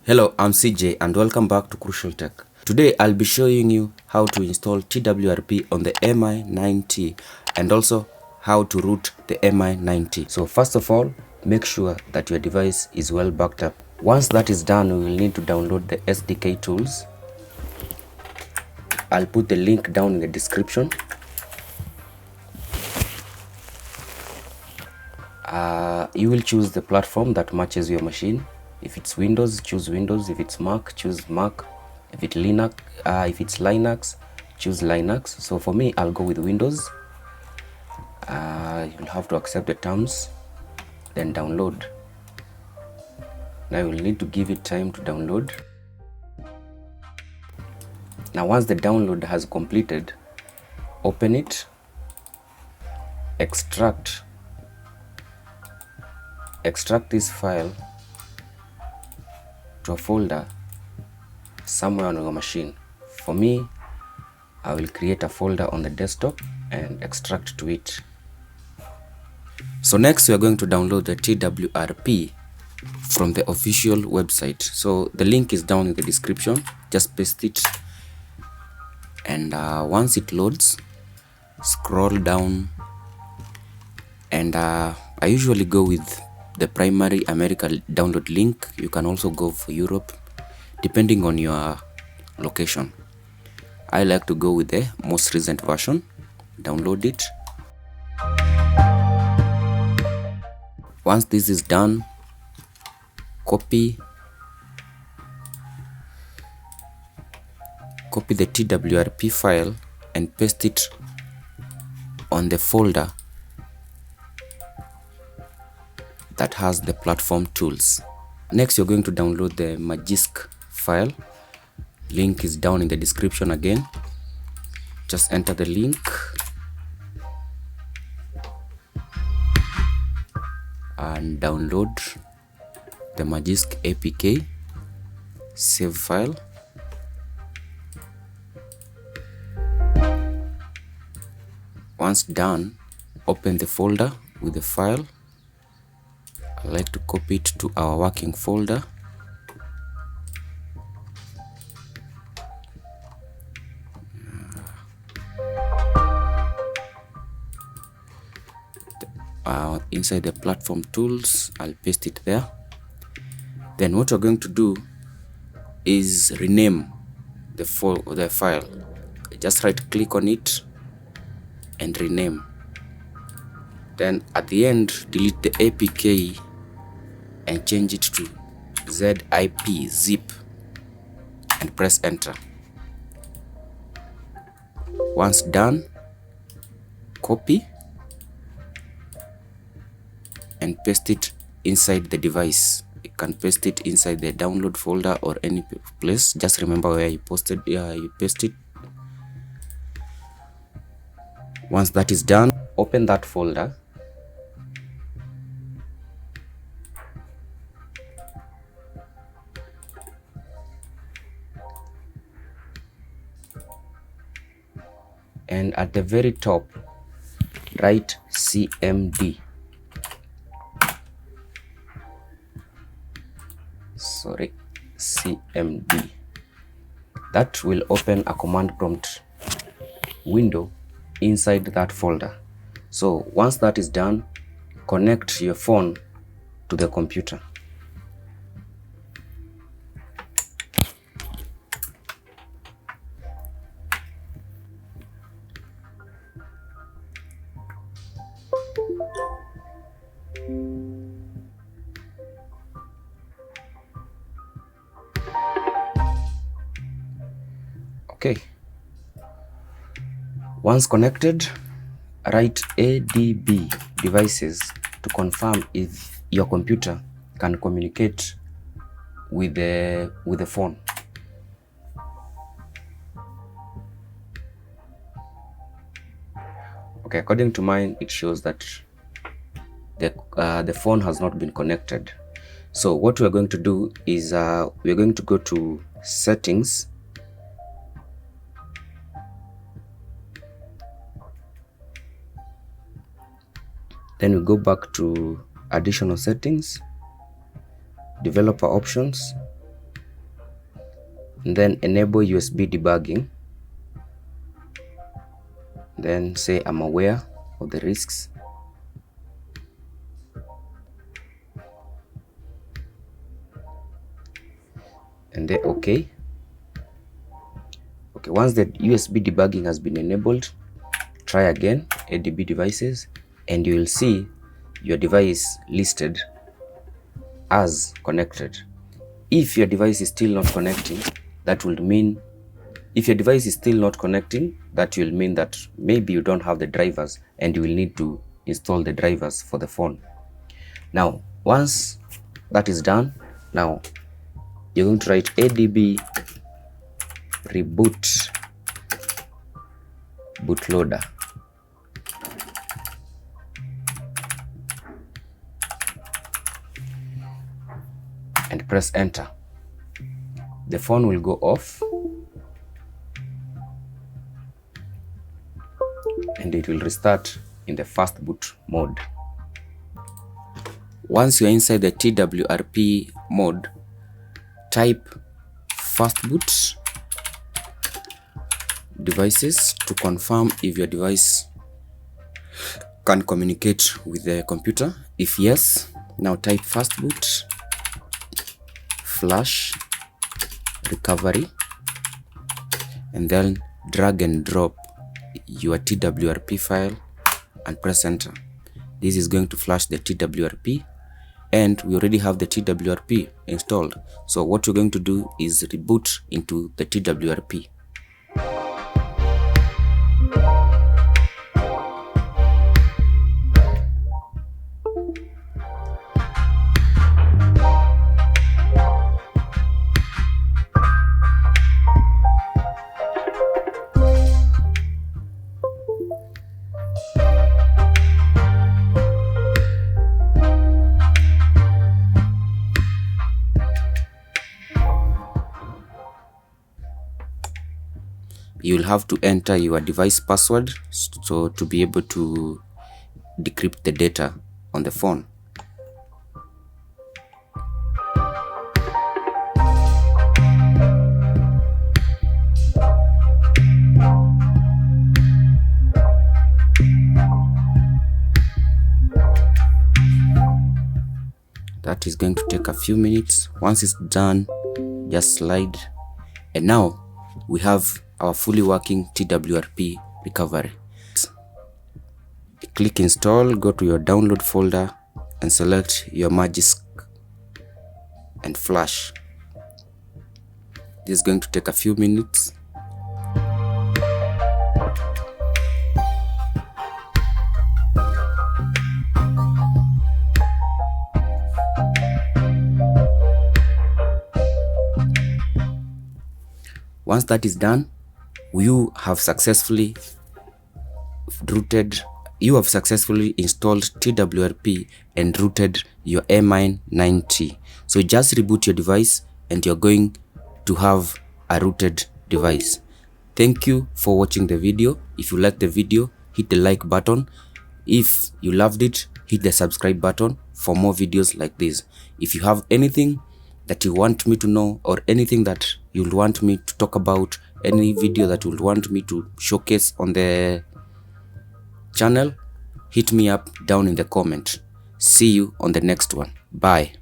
Hello, I'm CJ and welcome back to Crucial Tech. Today I'll be showing you how to install TWRP on the Mi-9T and also how to root the Mi-9T. So first of all, make sure that your device is well backed up. Once that is done, we will need to download the SDK Tools. I'll put the link down in the description. You will choose the platform that matches your machine. If it's Windows, choose Windows. If it's Mac, choose Mac. If it's Linux, choose Linux. So for me, I'll go with Windows. You'll have to accept the terms, then download. Now you'll need to give it time to download. Now once the download has completed, open it, extract this file to a folder somewhere on your machine. For me, I will create a folder on the desktop and extract to it. So next we are going to download the TWRP from the official website. So the link is down in the description. Just paste it, and once it loads, scroll down, and I usually go with the primary America download link. You can also go for Europe depending on your location. I like to go with the most recent version. Download it. Once this is done, copy the TWRP file and paste it on the folder that has the platform tools. Next, you're going to download the Magisk file. Link is down in the description again. Just enter the link and download the Magisk APK. Save file. Once done, open the folder with the file. I like to copy it to our working folder. Inside the platform tools, I'll paste it there. Then what we're going to do is rename the file. Just right click on it and rename. Then at the end, delete the APK and change it to zip and press enter. Once done, copy and paste it inside the device. You can paste it inside the download folder or any place. Just remember where you paste it. Once that is done, open that folder. And at the very top, write CMD. CMD. That will open a command prompt window inside that folder. So once that is done, connect your phone to the computer. Okay. Once connected, write ADB devices to confirm if your computer can communicate with the phone. Okay, according to mine, it shows that the phone has not been connected. So what we're going to do is we're going to go to settings. Then we go back to additional settings, developer options, and then enable USB debugging. Then say I'm aware of the risks. And then okay. Once the USB debugging has been enabled, try again ADB devices, and you will see your device listed as connected. If your device is still not connecting, that will mean that maybe you don't have the drivers and you will need to install the drivers for the phone. Now, once that is done, now you're going to write ADB Reboot Bootloader. And press enter. The phone will go off and it will restart in the fast boot mode. Once you're inside the TWRP mode, type fastboot devices to confirm if your device can communicate with the computer. If yes, now type fastboot flash recovery and then drag and drop your TWRP file and press enter. This is going to flash the TWRP, and we already have the TWRP installed. So what you're going to do is reboot into the TWRP. You'll have to enter your device password so to be able to decrypt the data on the phone. That is going to take a few minutes. Once it's done, just slide, and now we have our fully working TWRP recovery. Click install, go to your download folder and select your Magisk and flash. This is going to take a few minutes. Once that is done, you have successfully installed TWRP and rooted your Mi 9T. So just reboot your device and you're going to have a rooted device. Thank you for watching the video. If you liked the video, hit the like button. If you loved it, hit the subscribe button for more videos like this. If you have anything that you want me to know, or anything that you'll want me to talk about, any video that you'll want me to showcase on the channel, hit me up down in the comment. See you on the next one. Bye.